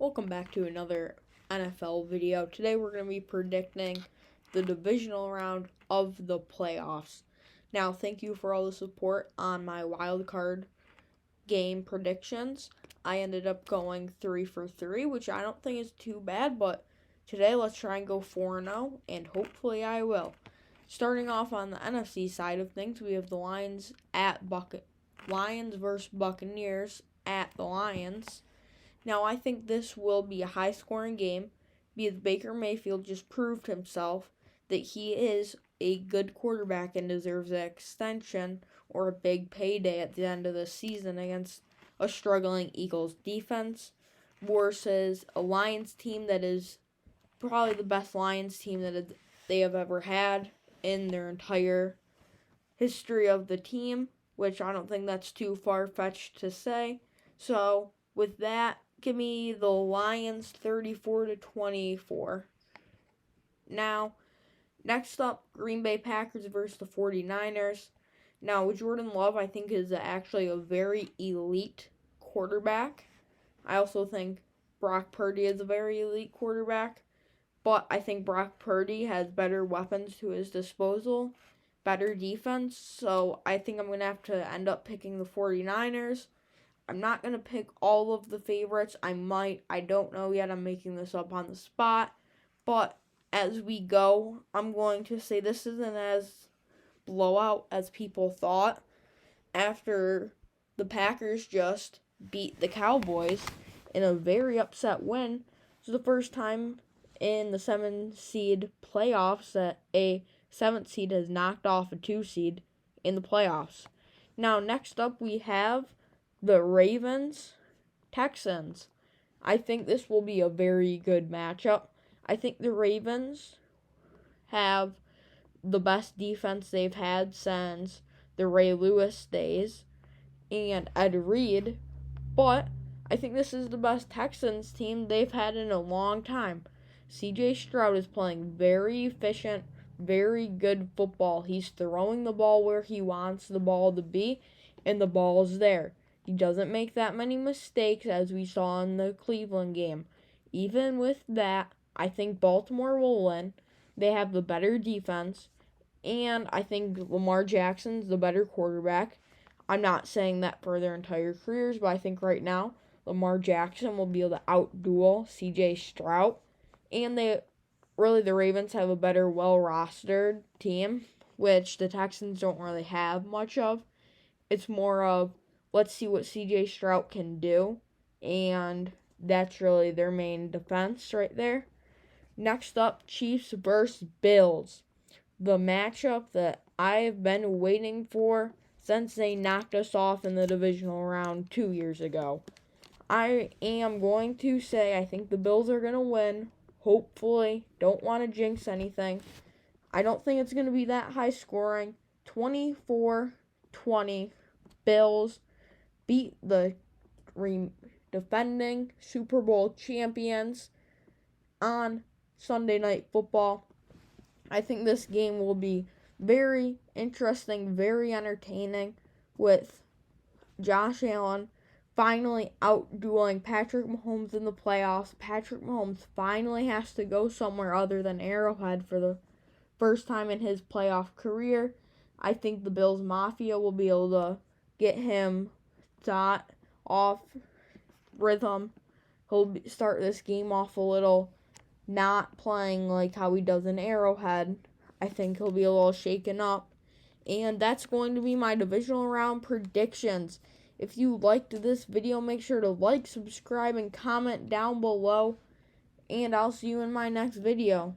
Welcome back to another NFL video. Today we're going to be predicting the divisional round of the playoffs. Now, thank you for all the support on my wild card game predictions. I ended up going 3 for 3, which I don't think is too bad, but today let's try and go 4-0, and hopefully I will. Starting off on the NFC side of things, we have the Lions versus Buccaneers at the Lions. Now, I think this will be a high-scoring game because Baker Mayfield just proved himself that he is a good quarterback and deserves an extension or a big payday at the end of the season against a struggling Eagles defense versus a Lions team that is probably the best Lions team that they have ever had in their entire history of the team, which I don't think that's too far-fetched to say. So, with that, give me the Lions 34-24. Now, next up, Green Bay Packers versus the 49ers. Now, Jordan Love, I think, is actually a very elite quarterback. I also think Brock Purdy is a very elite quarterback. But I think Brock Purdy has better weapons to his disposal, better defense. So I think I'm going to have to end up picking the 49ers. I'm not going to pick all of the favorites. I might. I don't know yet. I'm making this up on the spot. But as we go, I'm going to say this isn't as blowout as people thought after the Packers just beat the Cowboys in a very upset win. It's the first time in the 7-seed playoffs that a 7th seed has knocked off a 2 seed in the playoffs. Now, next up we have the Ravens-Texans. I think this will be a very good matchup. I think the Ravens have the best defense they've had since the Ray Lewis days and Ed Reed, but I think this is the best Texans team they've had in a long time. C.J. Stroud is playing very efficient, very good football. He's throwing the ball where he wants the ball to be, and the ball's there. He doesn't make that many mistakes as we saw in the Cleveland game. Even with that, I think Baltimore will win. They have the better defense, and I think Lamar Jackson's the better quarterback. I'm not saying that for their entire careers, but I think right now Lamar Jackson will be able to outduel C.J. Stroud. And the Ravens have a better, well-rostered team, which the Texans don't really have much of. It's more of, let's see what C.J. Stroud can do, and that's really their main defense right there. Next up, Chiefs versus Bills. The matchup that I've been waiting for since they knocked us off in the divisional round 2 years ago. I am going to say I think the Bills are going to win. Hopefully, don't want to jinx anything. I don't think it's going to be that high scoring. 24-20. Bills beat the defending Super Bowl champions on Sunday Night Football. I think this game will be very interesting, very entertaining, with Josh Allen finally outdueling Patrick Mahomes in the playoffs. Patrick Mahomes finally has to go somewhere other than Arrowhead for the first time in his playoff career. I think the Bills Mafia will be able to get him off rhythm. He'll start this game off a little not playing like how he does in Arrowhead. I think he'll be a little shaken up. And that's going to be my divisional round predictions. If you liked this video, make sure to like, subscribe, and comment down below. And I'll see you in my next video.